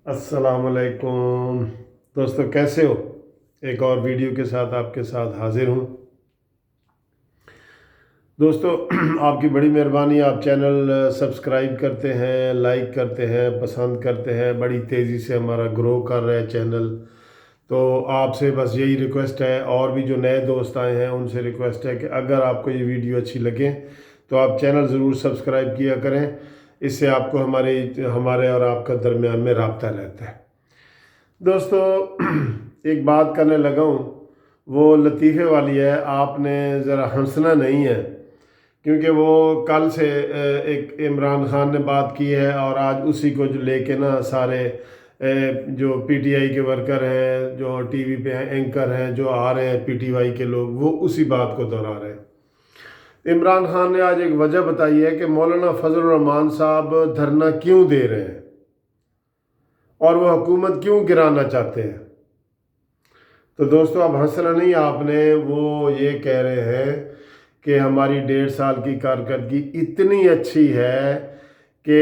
अस्सलाम वालेकुम दोस्तों, कैसे हो। एक और वीडियो के साथ आपके साथ हाजिर हूँ। दोस्तों आपकी बड़ी मेहरबानी, आप चैनल सब्सक्राइब करते हैं, लाइक करते हैं, पसंद करते हैं। बड़ी तेज़ी से हमारा ग्रो कर रहा है चैनल। तो आपसे बस यही रिक्वेस्ट है, और भी जो नए दोस्त आए हैं उनसे रिक्वेस्ट है कि अगर आपको ये वीडियो अच्छी लगे तो आप चैनल ज़रूर सब्सक्राइब किया करें। इससे आपको हमारे और आपका दरमियान में राब्ता रहता है। दोस्तों एक बात करने लगा हूँ, वो लतीफ़े वाली है। आपने ज़रा हंसना नहीं है, क्योंकि वो कल से एक इमरान खान ने बात की है, और आज उसी को जो लेके ना सारे जो पीटीआई के वर्कर हैं, जो टीवी पे हैं, एंकर हैं, जो आ रहे हैं पीटीवाई के लोग, वो उसी बात को दोहरा रहे हैं। इमरान खान ने आज एक वजह बताई है कि मौलाना फजल रहमान साहब धरना क्यों दे रहे हैं और वो हुकूमत क्यों गिराना चाहते हैं। तो दोस्तों अब हंसना नहीं आपने, वो ये कह रहे हैं कि हमारी 1.5 साल की कारकर्दगी इतनी अच्छी है कि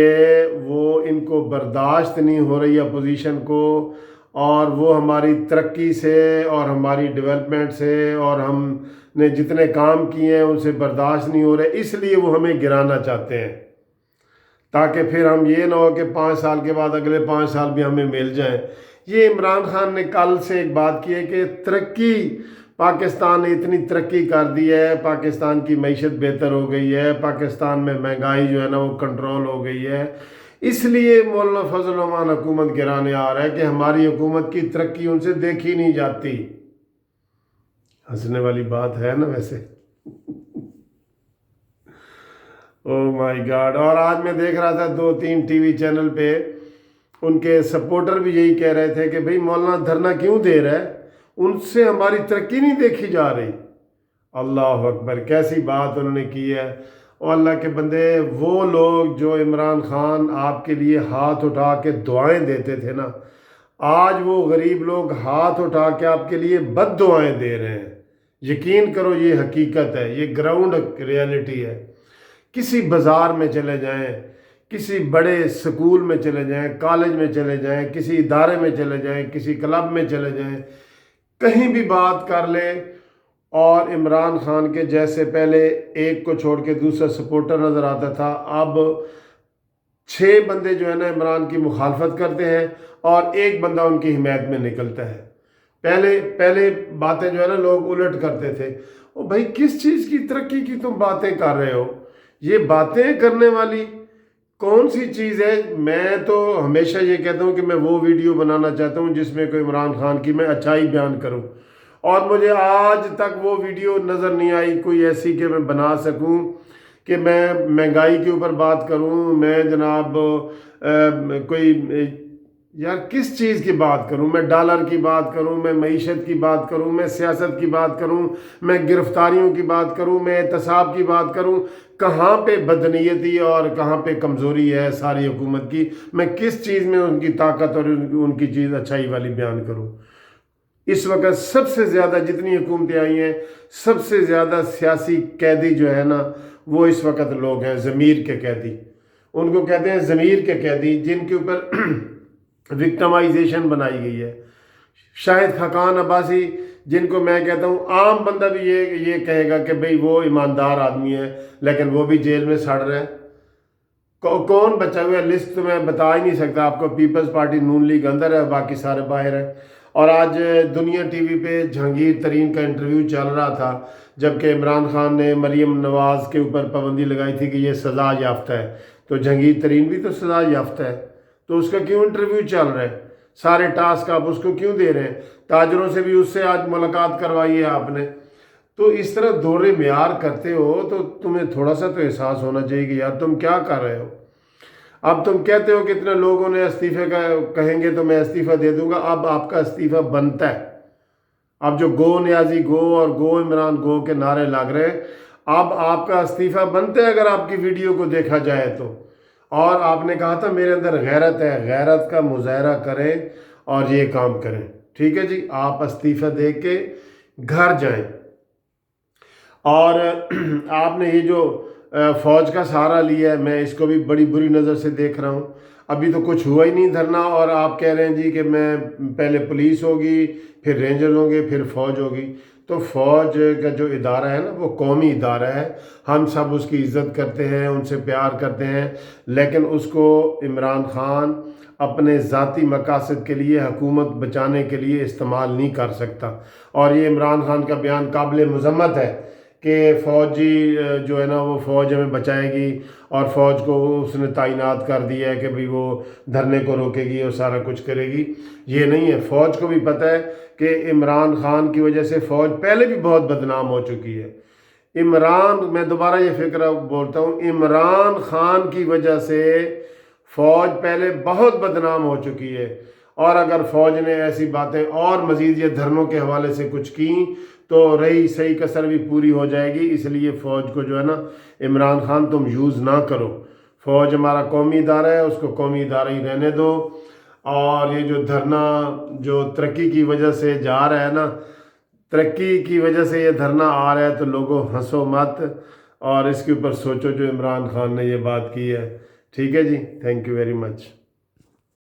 वो इनको बर्दाश्त नहीं हो रही अपोजिशन को, और वो हमारी तरक्की से और हमारी डेवलपमेंट से और हमने जितने काम किए हैं उनसे बर्दाश्त नहीं हो रहे, इसलिए वो हमें गिराना चाहते हैं, ताकि फिर हम ये ना हो कि 5 साल के बाद अगले 5 साल भी हमें मिल जाएं। ये इमरान खान ने कल से एक बात की है कि तरक्की, पाकिस्तान ने इतनी तरक्की कर दी है, पाकिस्तान की मईशत बेहतर हो गई है, पाकिस्तान में महंगाई जो है ना वो कंट्रोल हो गई है, इसलिए मौलाना फजल रहमान हुकूमत गिराने आ रहा है कि हमारी हुकूमत की तरक्की उनसे देखी नहीं जाती। हंसने वाली बात है ना वैसे। Oh my God. और आज मैं देख रहा था 2-3 टीवी चैनल पे उनके सपोर्टर भी यही कह रहे थे कि भाई मौलाना धरना क्यों दे रहा है, उनसे हमारी तरक्की नहीं देखी जा रही। अल्लाह अकबर, कैसी बात उन्होंने की है। और अल्लाह के बंदे, वो लोग जो इमरान खान आपके लिए हाथ उठा के दुआएं देते थे ना, आज वो गरीब लोग हाथ उठा के आपके लिए बद दुआएं दे रहे हैं। यकीन करो, ये हकीकत है, ये ग्राउंड रियलिटी है। किसी बाज़ार में चले जाएं, किसी बड़े स्कूल में चले जाएं, कॉलेज में चले जाएं, किसी इदारे में चले जाएं, किसी क्लब में चले जाएं, कहीं भी बात कर लें, और इमरान खान के जैसे पहले एक को छोड़ के दूसरा सपोर्टर नज़र आता था, अब 6 बंदे जो है ना इमरान की मुखालफत करते हैं और एक बंदा उनकी हिमायत में निकलता है। पहले पहले बातें जो है ना लोग उलट करते थे। ओ भाई, किस चीज़ की तरक्की की तुम बातें कर रहे हो? ये बातें करने वाली कौन सी चीज़ है? मैं तो हमेशा ये कहता हूँ कि मैं वो वीडियो बनाना चाहता हूँ जिसमें कोई इमरान खान की मैं अच्छाई बयान करूँ, और मुझे आज तक वो वीडियो नज़र नहीं आई कोई ऐसी कि मैं बना सकूँ कि मैं महंगाई के ऊपर बात करूँ, मैं जनाब कोई यार किस चीज़ की बात करूं? मैं डॉलर की बात करूं, मैं मईशत की बात करूं, मैं सियासत की बात करूं, मैं गिरफ्तारियों की बात करूं, मैं एहतसाब की बात करूं? कहाँ पे बदनीयती और कहाँ पे कमज़ोरी है सारी हुकूमत की? मैं किस चीज़ में उनकी ताकत और उनकी चीज़ अच्छाई वाली बयान करूं? इस वक्त सबसे ज़्यादा जितनी हुकूमतें आई हैं, सबसे ज़्यादा सियासी कैदी जो है ना, वो इस वक्त लोग हैं ज़मीर के कैदी। उनको कहते हैं ज़मीर के कैदी, जिनके ऊपर विक्टमाइजेशन बनाई गई है। शाहिद खाकान अब्बासी, जिनको मैं कहता हूँ आम बंदा भी ये कहेगा कि भाई वो ईमानदार आदमी है, लेकिन वो भी जेल में सड़ रहा है। कौन बचा हुआ है? लिस्ट तो मैं बता ही नहीं सकता आपको। पीपल्स पार्टी नून लीग अंदर है, बाकी सारे बाहर हैं। और आज दुनिया टीवी पे जहांगीर तरीन का इंटरव्यू चल रहा था, जबकि इमरान खान ने मरीम नवाज़ के ऊपर पाबंदी लगाई थी कि ये सज़ा याफ्ता है, तो जहांगीर तरीन भी तो सज़ा याफ्ता है, तो उसका क्यों इंटरव्यू चल रहा है? सारे टास्क आप उसको क्यों दे रहे हैं? ताजरों से भी उससे आज मुलाकात करवाई है आपने। तो इस तरह दौरे म्यार करते हो तो तुम्हें थोड़ा सा तो एहसास होना चाहिए कि यार तुम क्या कर रहे हो। अब तुम कहते हो कि इतने लोगों ने इस्तीफे का कहेंगे तो मैं इस्तीफ़ा दे दूंगा। अब आपका इस्तीफ़ा बनता है। अब जो गो न्याजी गो और गो इमरान गो के नारे लग रहे हैं, अब आपका इस्तीफ़ा बनता है अगर आपकी वीडियो को देखा जाए तो। और आपने कहा था मेरे अंदर गैरत है, गैरत का मुजाहरा करें और ये काम करें। ठीक है जी, आप इस्तीफ़ा दे के घर जाएं। और आपने ये जो फ़ौज का सहारा लिया है, मैं इसको भी बड़ी बुरी नज़र से देख रहा हूँ। ابھی تو کچھ ہوا ہی نہیں دھرنا، اور آپ کہہ رہے ہیں جی کہ میں پہلے پولیس ہوگی، پھر رینجرز ہوں گے، پھر فوج ہوگی۔ تو فوج کا جو ادارہ ہے نا وہ قومی ادارہ ہے، ہم سب اس کی عزت کرتے ہیں، ان سے پیار کرتے ہیں، لیکن اس کو عمران خان اپنے ذاتی مقاصد کے لیے، حکومت بچانے کے لیے استعمال نہیں کر سکتا۔ اور یہ عمران خان کا بیان قابل مذمت ہے کہ فوجی جو ہے نا وہ فوج ہمیں بچائے گی، اور فوج کو اس نے تعینات کر دیا ہے کہ بھئی وہ دھرنے کو روکے گی اور سارا کچھ کرے گی۔ یہ نہیں ہے، فوج کو بھی پتہ ہے کہ عمران خان کی وجہ سے فوج پہلے بھی بہت بدنام ہو چکی ہے۔ میں دوبارہ یہ فکرہ بولتا ہوں، عمران خان کی وجہ سے فوج پہلے بہت بدنام ہو چکی ہے، اور اگر فوج نے ایسی باتیں اور مزید یہ دھرنوں کے حوالے سے کچھ کی تو رہی صحیح کسر بھی پوری ہو جائے گی۔ اس لیے فوج کو جو ہے نا عمران خان تم یوز نہ کرو، فوج ہمارا قومی ادارہ ہے، اس کو قومی ادارہ ہی رہنے دو۔ اور یہ جو دھرنا جو ترقی کی وجہ سے جا رہا ہے نا، ترقی کی وجہ سے یہ دھرنا آ رہا ہے، تو لوگوں ہنسو مت اور اس کے اوپر سوچو جو عمران خان نے یہ بات کی ہے۔ ٹھیک ہے جی، تھینک یو ویری مچ۔